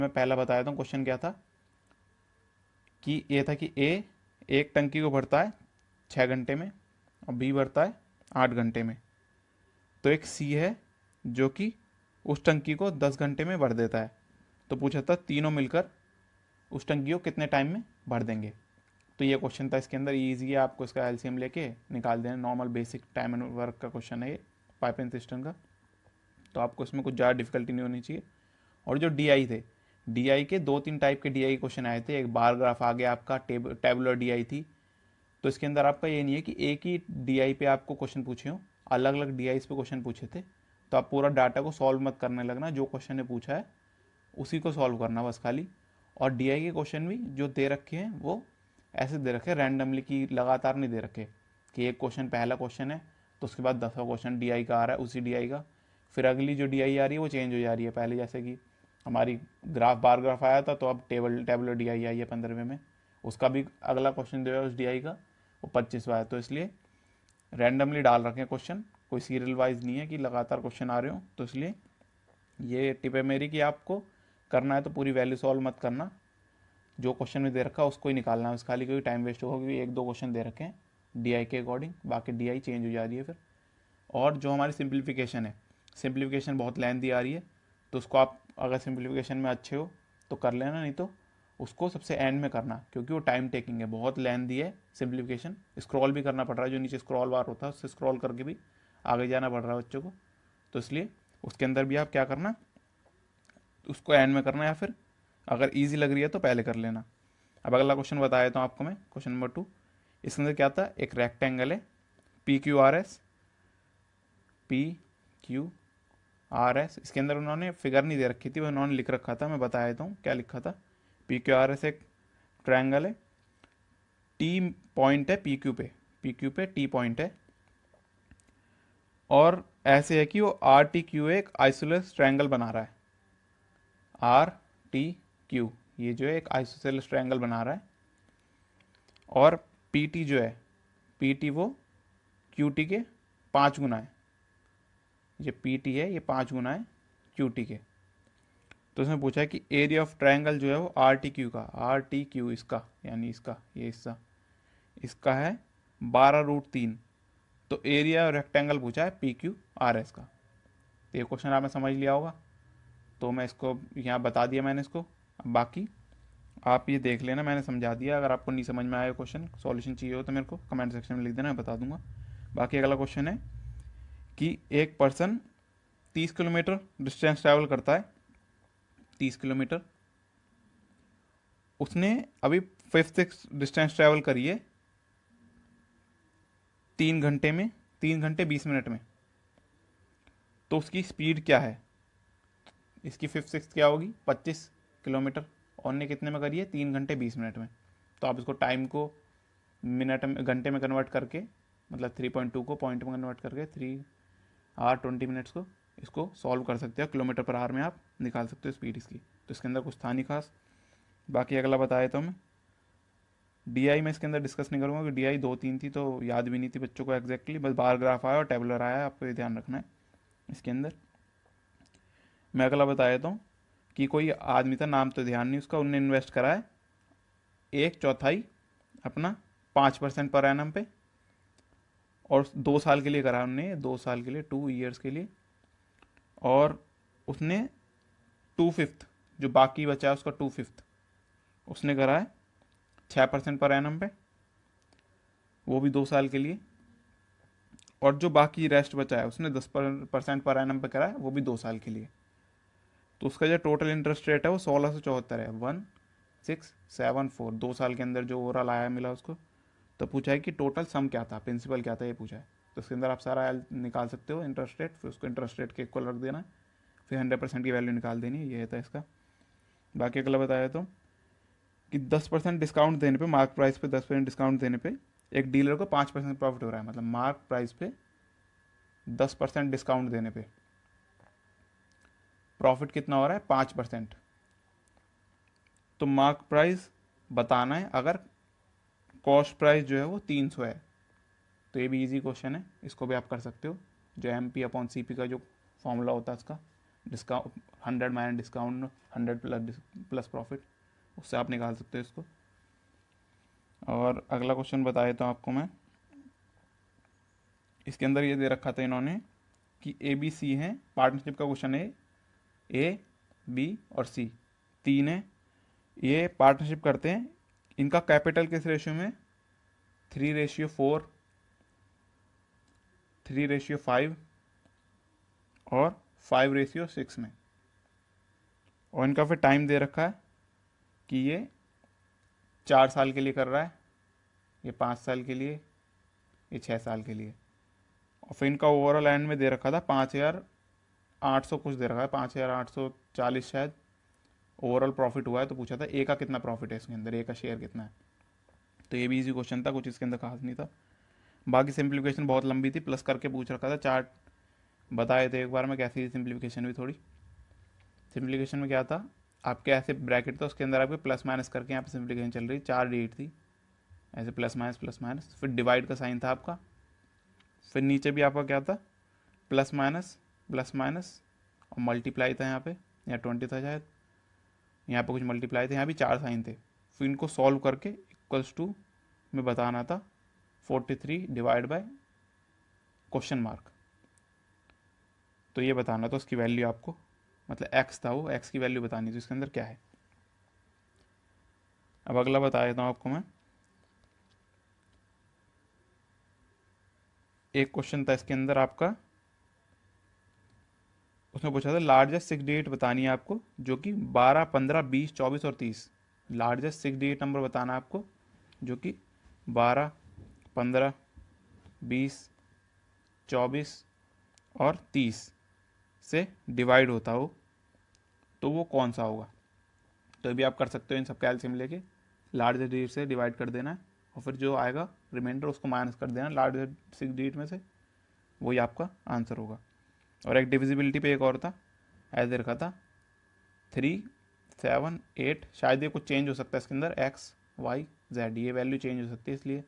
मैं पहला बताया था क्वेश्चन क्या था कि ये था कि ए एक टंकी को भरता है 6 घंटे में और बी भरता है 8 घंटे में। तो एक सी है जो कि उस टंकी को 10 घंटे में भर देता है। तो पूछा था तीनों मिलकर उस टंकी को कितने टाइम में भर देंगे। तो ये क्वेश्चन था, इसके अंदर ईजी है, आपको इसका एलसीएम लेके निकाल देना। Normal basic time and work का क्वेश्चन है ये, पाइपिंग सिस्टम का। तो आपको इसमें कुछ ज़्यादा डिफिकल्टी नहीं होनी चाहिए। और जो डीआई थे, डीआई के 2-3 टाइप के डीआई क्वेश्चन आए थे। एक बार ग्राफ आ गया आपका, टेबुलर डीआई थी। तो इसके अंदर आपका ये नहीं है कि एक ही डीआई पे आपको क्वेश्चन पूछे हो, अलग अलग डीआई पे क्वेश्चन पूछे थे। तो आप पूरा डाटा को सॉल्व मत करने लगना, जो क्वेश्चन ने पूछा है उसी को सॉल्व करना बस खाली। और डीआई के क्वेश्चन भी जो दे रखे हैं वो ऐसे दे रखे हैं रैंडमली, की लगातार नहीं दे रखे कि एक क्वेश्चन पहला क्वेश्चन है तो उसके बाद 10वां क्वेश्चन डीआई का आ रहा है उसी डीआई का, फिर अगली जो डीआई आ रही है वो चेंज हो जा रही है। पहले जैसे कि हमारी ग्राफ बार ग्राफ आया था, तो अब टेबलर डीआई आई है 15वें में, उसका भी अगला क्वेश्चन जो है उस डीआई का वो 25वां है। तो इसलिए रैंडमली डाल रखे हैं क्वेश्चन, कोई सीरियल वाइज नहीं है कि लगातार क्वेश्चन आ रहे हो। तो इसलिए ये टिप है मेरी कि आपको करना है तो पूरी वैल्यू सॉल्व मत करना, जो क्वेश्चन में दे रखा है उसको ही निकालना है, उस खाली कोई टाइम वेस्ट होगा, क्योंकि एक दो क्वेश्चन दे रखे हैं डीआई के अकॉर्डिंग, बाकी डीआई चेंज हो जा रही है फिर। और जो हमारी सिंप्लीफिकेशन है, सिंप्लीफिकेशन बहुत लेंथी आ रही है, तो उसको आप अगर सिंप्लीफिकेशन में अच्छे हो तो कर लेना, नहीं तो उसको सबसे एंड में करना, क्योंकि वो टाइम टेकिंग है, बहुत लेंथी है सिंप्लीफिकेशन। स्क्रॉल भी करना पड़ रहा है, जो नीचे स्क्रॉल बार होता है उससे स्क्रॉल करके भी आगे जाना पड़ रहा है बच्चों को। तो इसलिए उसके अंदर भी आप क्या करना, उसको एंड में करना, या फिर अगर ईजी लग रही है तो पहले कर लेना। अब अगला क्वेश्चन बता देता हूँ आपको मैं, क्वेश्चन नंबर 2। इसके अंदर क्या था, एक रेक्टेंगल है P Q R S, P Q R S. इसके अंदर उन्होंने फिगर नहीं दे रखी थी, वो उन्होंने लिख रखा था, मैं बता देता हूँ क्या लिखा था। पी क्यू आर एस एक ट्रायंगल है, टी पॉइंट है पी क्यू पे, पी क्यू पे टी पॉइंट है, और ऐसे है कि वो आर टी क्यू एक आइसोसेलेस ट्रायंगल बना रहा है। आर टी क्यू ये जो है एक आइसोसेलेस ट्रायंगल बना रहा है। और पी टी जो है, पी टी वो क्यू टी के 5 गुना है। ये पी टी है ये 5 गुना है क्यू टी के। तो उसने पूछा है कि एरिया ऑफ ट्रायंगल जो है वो आर टी क्यू का, आर टी क्यू इसका यानी इसका ये हिस्सा, इसका है 12√3। तो एरिया रेक्टेंगल पूछा है पी क्यू आर एस का। तो ये क्वेश्चन आपने समझ लिया होगा, तो मैं इसको यहाँ बता दिया मैंने इसको। अब बाकी आप ये देख लेना, मैंने समझा दिया। अगर आपको नहीं समझ में आया क्वेश्चन, सॉल्यूशन चाहिए हो तो मेरे को कमेंट सेक्शन में लिख देना, मैं बता दूंगा। बाकी अगला क्वेश्चन है कि एक पर्सन 30 किलोमीटर डिस्टेंस ट्रैवल करता है, 30 किलोमीटर। उसने अभी 5-6 डिस्टेंस ट्रैवल करी है 3 घंटे में, 3 घंटे 20 मिनट में। तो उसकी स्पीड क्या है, इसकी 5-6 क्या होगी 25 किलोमीटर, और ने कितने में करी है 3 घंटे 20 मिनट में। तो आप इसको टाइम को मिनट में घंटे में कन्वर्ट करके, मतलब 3.2 को पॉइंट में कन्वर्ट करके 3 आवर 20 मिनट्स को इसको सॉल्व कर सकते हो, किलोमीटर पर आवर में आप निकाल सकते हो स्पीड इसकी। तो इसके अंदर कुछ था नहीं खास। बाकी अगला बता देता हूँ मैं। डीआई में इसके अंदर डिस्कस नहीं करूँगा, कि डीआई 2-3 थी तो याद भी नहीं थी बच्चों को एग्जैक्टली, बस बार ग्राफ आया और टेबलर आया, आपको ये ध्यान रखना है इसके अंदर। मैं अगला बता देता हूँ कि कोई आदमी था, नाम तो ध्यान नहीं उसका, उनने इन्वेस्ट करा है 1/4 अपना 5% पर एनम पे, और 2 साल के लिए करा उनने, 2 साल के लिए, 2 ईयर्स के लिए। और उसने 2/5 जो बाकी बचा है उसका 2/5 उसने करा है 6% पर एनम पे, वो भी 2 साल के लिए। और जो बाकी रेस्ट बचा है उसने 10% पर एनम पे करा है, वो भी 2 साल के लिए। तो उसका जो टोटल इंटरेस्ट रेट है वो 1674 है, 1674, 2 साल के अंदर जो ओवरऑल आया मिला उसको। तो पूछा है कि टोटल सम क्या था, प्रिंसिपल क्या था, ये पूछा है। तो उसके अंदर आप सारा निकाल सकते हो इंटरेस्ट रेट, फिर उसको इंटरेस्ट रेट के इक्वल रख देना, फिर 100% की वैल्यू निकाल देनी, ये था इसका। बाकी अगला बताया तो कि 10% डिस्काउंट देने पे, मार्क प्राइस पे 10% डिस्काउंट देने पे एक डीलर को 5% प्रॉफिट हो रहा है। मतलब मार्क प्राइस पे 10% डिस्काउंट देने पे प्रॉफिट कितना हो रहा है 5%। तो मार्क प्राइस बताना है अगर कॉस्ट प्राइस जो है वो 300 है। तो ये भी इजी क्वेश्चन है, इसको भी आप कर सकते हो। जो M P upon C P का जो फॉर्मूला होता है उसका, discount 100 minus discount 100 plus profit, उससे आप निकाल सकते हो इसको। और अगला क्वेश्चन बता देता हूँ आपको मैं। इसके अंदर ये दे रखा था इन्होंने कि ए बी सी है, पार्टनरशिप का क्वेश्चन है, ए बी और सी तीन है, ये पार्टनरशिप करते हैं, इनका कैपिटल किस रेशियो में, 3:4, 3:5 और 5:6 में। और इनका फिर टाइम दे रखा है कि ये 4 साल के लिए कर रहा है, ये 5 साल के लिए, ये 6 साल के लिए। और फिर इनका ओवरऑल एंड में दे रखा था 5,800 कुछ दे रखा है, 5,840 शायद ओवरऑल प्रॉफिट हुआ है। तो पूछा था ए का कितना प्रॉफिट है इसके अंदर, ए का शेयर कितना है। तो ये भी इजी क्वेश्चन था, कुछ इसके अंदर खास नहीं था। बाकी सिंप्लीफिकेशन बहुत लंबी थी, प्लस करके पूछ रखा था, चार्ट बताए थे एक बार में कैसी थी सिंप्लीफिकेशन भी थोड़ी। सिंप्लीफिकेशन में क्या था, आपके ऐसे ब्रैकेट था, उसके अंदर आपके प्लस माइनस करके यहाँ पे सिंप्लीफिकेशन चल रही, 4 डिजिट थी, ऐसे प्लस माइनस, फिर डिवाइड का साइन था आपका, फिर नीचे भी आपका क्या था, प्लस माइनस और मल्टीप्लाई था यहाँ पे, या 20 था शायद, यहाँ पे कुछ मल्टीप्लाई थे, यहाँ भी 4 साइन थे। फिर इनको सॉल्व करके इक्वल्स टू में बताना था 43 डिवाइड बाय क्वेश्चन मार्क, तो ये बताना था उसकी वैल्यू आपको, मतलब एक्स था वो, एक्स की वैल्यू बतानी थी इसके अंदर क्या है। अब अगला बता देता हूँ आपको मैं। एक क्वेश्चन था इसके अंदर आपका, उसमें पूछा था लार्जेस्ट 6 डिजिट बतानी है आपको, जो कि 12, 15, 20, 24 और 30। लार्जेस्ट 6 डिजिट नंबर बताना है आपको जो कि 12, 15, 20, 24 और 30 से डिवाइड होता हो, तो वो कौन सा होगा। तो ये भी आप कर सकते हो, इन सब का एलसीएम लेके लार्जेस्ट डिजिट से डिवाइड कर देना है, और फिर जो आएगा रिमाइंडर उसको माइनस कर देना लार्जेस्ट 6 डिजिट में से, वही आपका आंसर होगा। और एक डिविजिबिलिटी पे एक और था, ऐसे रखा था 3, 7, 8, शायद ये कुछ चेंज हो सकता है इसके अंदर, एक्स वाई जेड, ये वैल्यू चेंज हो सकती है, इसलिए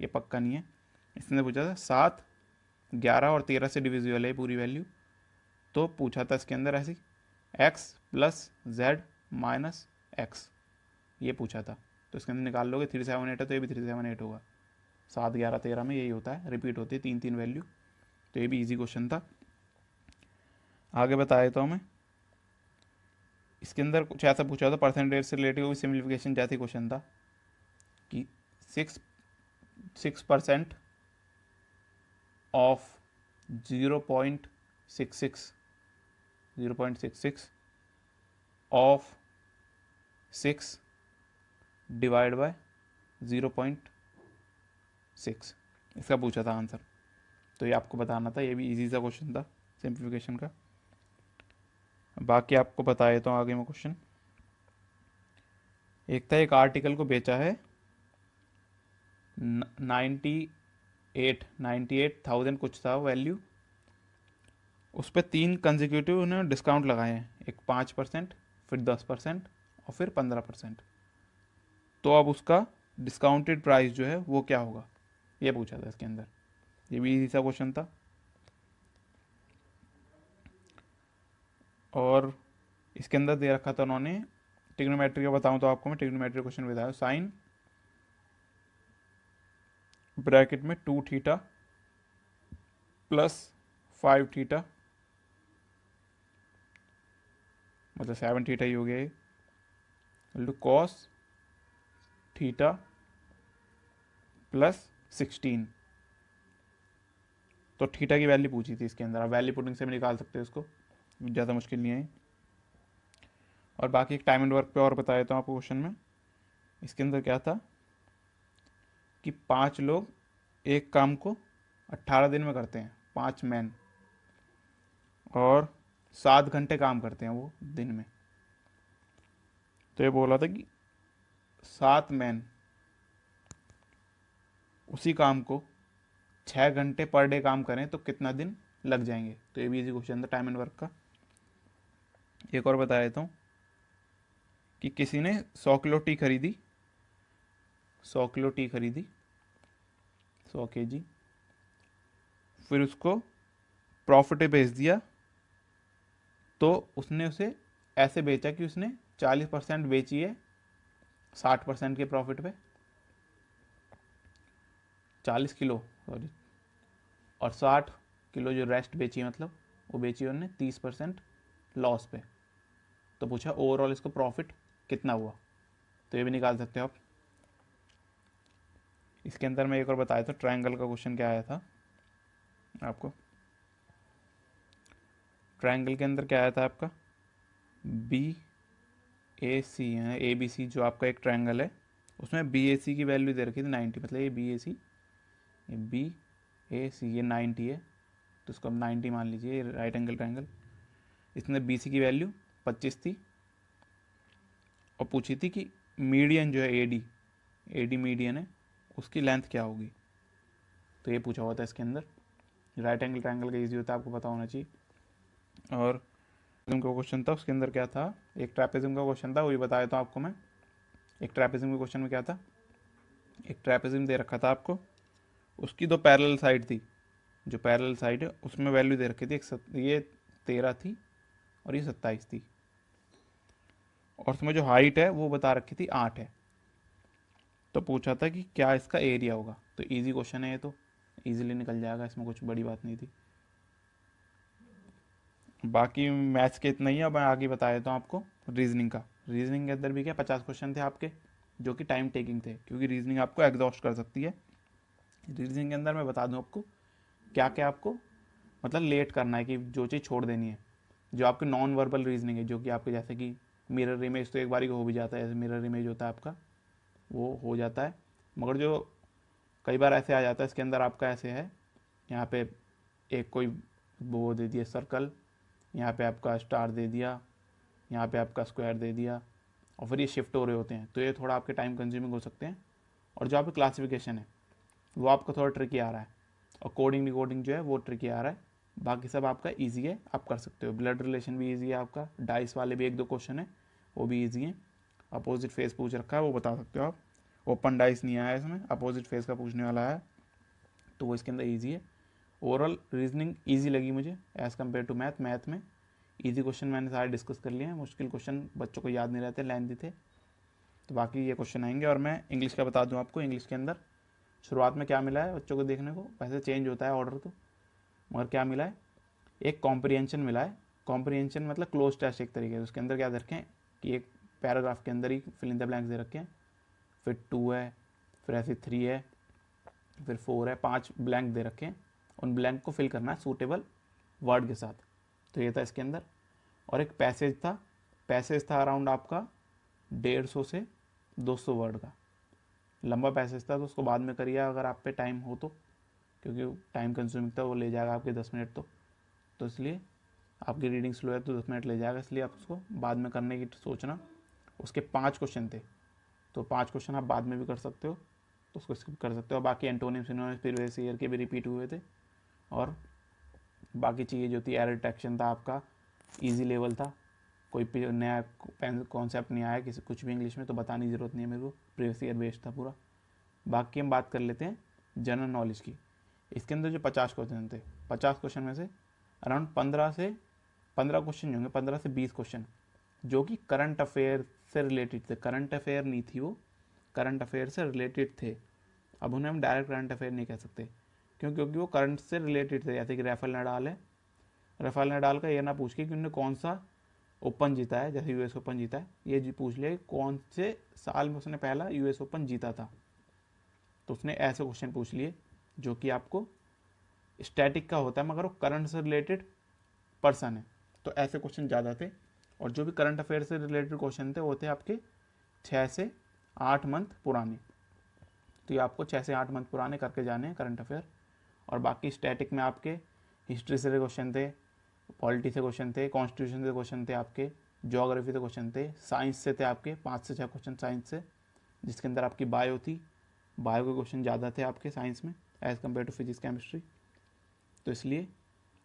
ये पक्का नहीं है। इसने पूछा था 7, 11 और 13 से डिविजिबल है पूरी वैल्यू, तो पूछा था इसके अंदर ऐसी x plus Z minus x, ये पूछा था। तो इसके अंदर निकाल लोगे, 3, 7, 8 है तो ये भी 3, 7, 8 होगा। 7, 11, 13 में यही होता है, रिपीट होती है 3 वैल्यू। तो ये भी इजी क्वेश्चन था। आगे बता देता हूँ मैं। इसके अंदर कुछ ऐसा पूछा था, परसेंटेज से रिलेटेड कोई सिम्प्लीफिकेशन जैसी क्वेश्चन था कि 6% ऑफ 0.66 ऑफ 6 डिवाइड बाय 0.6, इसका पूछा था आंसर। तो ये आपको बताना था, ये भी इजी सा क्वेश्चन था सिंप्लीफिकेशन का। बाकी आपको बताया तो आगे में क्वेश्चन, एक था एक आर्टिकल को बेचा है 98,000 कुछ था वैल्यू, उस पर 3 कंजिक्यूटिव उन्होंने डिस्काउंट लगाए हैं, एक 5%, फिर 10% और फिर 15%। तो अब उसका डिस्काउंटेड प्राइस जो है वो क्या होगा, ये पूछा था इसके अंदर। ये भी इजी सा क्वेश्चन था। और इसके अंदर दे रखा था उन्होंने ट्रिग्नोमेट्री का, बताऊं तो आपको मैं ट्रिग्नोमेट्री क्वेश्चन बताया, साइन ब्रैकेट में 2 थीटा प्लस 5 थीटा, मतलब 7 थीटा ही हो गया ये, कॉस थीटा प्लस 16। तो थीटा की वैल्यू पूछी थी इसके अंदर, आप वैल्यू पुटिंग से भी निकाल सकते हो इसको, ज़्यादा मुश्किल नहीं है। और बाकी एक टाइम एंड वर्क पे और बता देता हूँ आपको क्वेश्चन में। इसके अंदर क्या था कि 5 लोग एक काम को 18 दिन में करते हैं, 5 मैन, और 7 घंटे काम करते हैं वो दिन में। तो ये बोला था कि 7 मैन उसी काम को 6 घंटे पर डे काम करें तो कितना दिन लग जाएंगे। तो ये भी इजी क्वेश्चन था टाइम एंड वर्क का। एक और बता देता हूँ कि किसी ने 100 किलो टी खरीदी, 100 किलो टी खरीदी, 100 kg, फिर उसको प्रॉफिट पे बेच दिया, तो उसने उसे ऐसे बेचा कि उसने 40% बेची है 60% के प्रॉफिट पे, 40 किलो सॉरी, और 60 किलो जो रेस्ट बेची है, मतलब वो बेची उन्होंने 30% लॉस पे। तो पूछा ओवरऑल इसको प्रॉफिट कितना हुआ, तो ये भी निकाल सकते हो आप। इसके अंदर मैं एक और बताया था, ट्रायंगल का क्वेश्चन क्या आया था आपको। ट्रायंगल के अंदर क्या आया था आपका, बी ए सी है, ए बी सी जो आपका एक ट्रायंगल है, उसमें बी ए सी की वैल्यू दे रखी थी 90, मतलब ये बी ए सी, ये बी ए सी, ये 90 है, तो इसको हम 90 मान लीजिए, राइट एंगल ट्रायंगल। इसमें बी सी की वैल्यू 25 थी, और पूछी थी कि मीडियन जो है ए डी मीडियन है, उसकी लेंथ क्या होगी, तो ये पूछा हुआ था इसके अंदर। राइट एंगल ट्रायंगल का ईजी होता है, आपको पता होना चाहिए। और का क्वेश्चन था, उसके अंदर क्या था, एक ट्रैपेजिज्म का क्वेश्चन था, वही बताया था आपको मैं। एक ट्रैपेजिज्म के क्वेश्चन में क्या था, एक ट्रैपेजिज्म दे रखा था आपको, उसकी दो पैरेलल साइड थी, जो पैरेलल साइड है उसमें वैल्यू दे रखी थी, ये 13 थी और ये 27 थी, और उसमें जो हाइट है वो बता रखी थी 8 है। तो पूछा था कि क्या इसका एरिया होगा, तो इजी क्वेश्चन है ये, तो इजीली निकल जाएगा, इसमें कुछ बड़ी बात नहीं थी। बाकी मैथ्स के इतना ही है। अब मैं आगे बता देता हूँ आपको रीजनिंग का। रीजनिंग के अंदर भी क्या 50 क्वेश्चन थे आपके, जो कि टाइम टेकिंग थे, क्योंकि रीजनिंग आपको एग्जॉस्ट कर सकती है। रीजनिंग के अंदर मैं बता दूँ आपको क्या क्या आपको मतलब लेट करना है, कि जो चीज़ छोड़ देनी है। जो आपकी नॉन वर्बल रीजनिंग है, जो कि आपके जैसे कि मिरर इमेज, तो एक बारी को हो भी जाता है, जैसे मिरर इमेज होता है आपका, वो हो जाता है। मगर जो कई बार ऐसे आ जाता है इसके अंदर आपका, ऐसे है यहाँ पे एक कोई वो दे दिया सर्कल, यहाँ पे आपका स्टार दे दिया, यहाँ पे आपका स्क्वायर दे दिया, और फिर ये शिफ्ट हो रहे होते हैं, तो ये थोड़ा आपके टाइम कंज्यूमिंग हो सकते हैं। और जो आपका क्लासिफिकेशन है वो आपको थोड़ा ट्रिकी आ रहा है, और कोडिंग डिकोडिंग जो है वो ट्रिकी आ रहा है। बाकी सब आपका ईजी है, आप कर सकते हो। ब्लड रिलेशन भी ईजी है आपका, डाइस वाले भी एक दो क्वेश्चन है वो भी ईजी है। अपोजिट फेस पूछ रखा है, वो बता सकते हो आप। ओपन डाइस नहीं आया इसमें, अपोजिट फेस का पूछने वाला है, तो वो इसके अंदर ईजी है। ओवरऑल रीजनिंग ईजी लगी मुझे as compare to math. Math में ईजी क्वेश्चन मैंने सारे डिस्कस कर लिए हैं, मुश्किल क्वेश्चन बच्चों को याद नहीं रहते, लेंथी थे, तो बाकी ये क्वेश्चन आएंगे। और मैं इंग्लिश का बता दूं आपको, इंग्लिश के अंदर शुरुआत में क्या मिला है बच्चों को देखने को, वैसे चेंज होता है ऑर्डर तो, मगर क्या मिला है, एक कॉम्प्रिहेंशन मिला है। कॉम्प्रिहेंशन मतलब क्लोज टेस्ट एक तरीके से। उसके अंदर क्या दे रखे हैं कि एक पैराग्राफ के अंदर ही फिल इन द ब्लैंक्स दे रखे हैं, फिर 2 है, फिर ऐसे 3 है, फिर 4 है, 5 ब्लैंक दे रखे हैं, उन ब्लैंक को फिल करना है सूटेबल वर्ड के साथ। तो ये था इसके अंदर। और एक पैसेज था, पैसेज था अराउंड आपका 150 से 200 वर्ड का, लंबा पैसेज था, तो उसको बाद में करिए अगर आप पे टाइम हो तो, क्योंकि टाइम कंज्यूमिंग था, वो ले जाएगा आपके 10 मिनट तो इसलिए आपकी रीडिंग स्लो है तो 10 मिनट ले जाएगा, इसलिए आप उसको बाद में करने की सोचना। उसके 5 क्वेश्चन थे, तो 5 क्वेश्चन आप बाद में भी कर सकते हो, तो उसको स्किप कर सकते हो। बाकी एंटोनिम सिनोनिम्स प्रीवियस ईयर के भी रिपीट हुए थे, और बाकी चीज़ें जो थी, एरर डिटेक्शन था आपका, इजी लेवल था, कोई नया कॉन्सेप्ट नहीं आया किसी कुछ भी इंग्लिश में, तो बताने की ज़रूरत नहीं है मेरे को, प्रीवियस ईयर बेस्ड था पूरा। बाकी हम बात कर लेते हैं जनरल नॉलेज की। इसके अंदर जो 50 क्वेश्चन थे, 50 क्वेश्चन में से अराउंड 15 क्वेश्चन होंगे, 15 से 20 क्वेश्चन जो कि करंट अफेयर से रिलेटेड थे। करंट अफेयर नहीं थी वो, करंट अफेयर से रिलेटेड थे। अब उन्हें हम डायरेक्ट करंट अफेयर नहीं कह सकते, क्योंकि वो करंट से रिलेटेड थे। जैसे कि राफेल नडाल है, राफेल नडाल का ये ना पूछ के कि उन्होंने कौन सा ओपन जीता है, जैसे यूएस ओपन जीता है, ये जी पूछ लिया कौन से साल में उसने पहला यूएस ओपन जीता था। तो उसने ऐसे क्वेश्चन पूछ लिए जो कि आपको स्टैटिक का होता है, मगर वो करंट से रिलेटेड पर्सन है, तो ऐसे क्वेश्चन ज़्यादा थे। और जो भी करंट अफेयर से रिलेटेड क्वेश्चन थे वो थे आपके 6 से 8 मंथ पुराने, तो ये आपको 6 से 8 मंथ पुराने करके जाने हैं करंट अफेयर। और बाकी स्टैटिक में आपके हिस्ट्री से क्वेश्चन थे, पॉलिटी से क्वेश्चन थे, कॉन्स्टिट्यूशन से क्वेश्चन थे आपके, ज्योग्राफी से क्वेश्चन थे, साइंस से थे आपके 5 से 6 क्वेश्चन साइंस से, जिसके अंदर आपकी बायो थी, बायो के क्वेश्चन ज़्यादा थे आपके साइंस में as compare to physics chemistry. तो इसलिए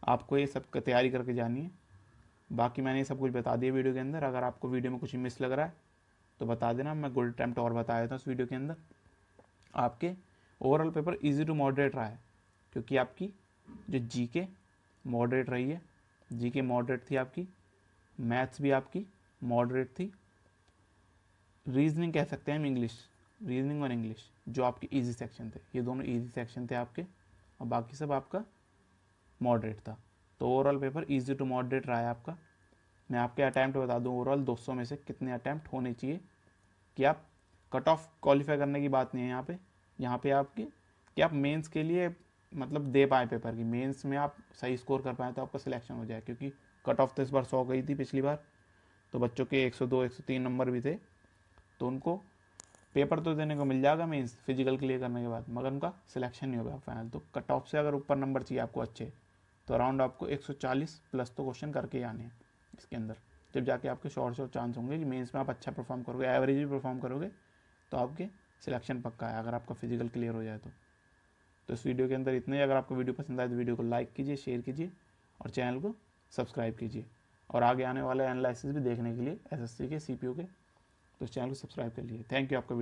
आपको ये सब का तैयारी करके जानी है। बाकी मैंने ये सब कुछ बता दिया वीडियो के अंदर। अगर आपको वीडियो में कुछ मिस लग रहा है तो बता देना, मैं गोल्ड अटेम्प्ट और बताया था उस वीडियो के अंदर। आपके overall paper easy to moderate रहा है, क्योंकि आपकी जो जीके मॉडरेट रही है, जीके मॉडरेट थी आपकी, मैथ्स भी आपकी मॉडरेट थी। रीजनिंग कह सकते हैं हम इंग्लिश, रीजनिंग और इंग्लिश जो आपके इजी सेक्शन थे, ये दोनों इजी सेक्शन थे आपके, और बाकी सब आपका मॉडरेट था। तो overall paper easy to moderate रहा है आपका। मैं आपके अटैम्प्ट बता दूं, ओवरऑल 200 में से कितने अटैम्प्ट होने चाहिए, कि आप कट ऑफ क्वालिफाई करने की बात नहीं है यहाँ पे आपकी, कि आप मेंस के लिए मतलब दे पाए पेपर की, मेंस में आप सही स्कोर कर पाए तो आपका सिलेक्शन हो जाए, क्योंकि कट ऑफ तो इस बार 100 गई थी पिछली बार, तो बच्चों के 102 103 नंबर भी थे, तो उनको पेपर तो देने को मिल जाएगा मेंस फिजिकल क्लियर करने के बाद, मगर उनका सिलेक्शन नहीं होगा फाइनल। तो कट ऑफ से अगर ऊपर नंबर चाहिए आपको अच्छे, तो अराउंड आपको 140 प्लस तो क्वेश्चन करके ही आने हैं इसके अंदर, जब जाके आपके शॉर्ट चांस होंगे कि मेंस में आप अच्छा परफॉर्म करोगे, एवरेज भी परफॉर्म करोगे तो आपके सिलेक्शन पक्का है, अगर आपका फिजिकल क्लियर हो जाए तो इस वीडियो के अंदर इतना ही। अगर आपको वीडियो पसंद आए तो वीडियो को लाइक कीजिए, शेयर कीजिए और चैनल को सब्सक्राइब कीजिए, और आगे आने वाले एनालिसिस भी देखने के लिए एसएससी के सीपीयू के, तो इस चैनल को सब्सक्राइब कर लीजिए। थैंक यू आपका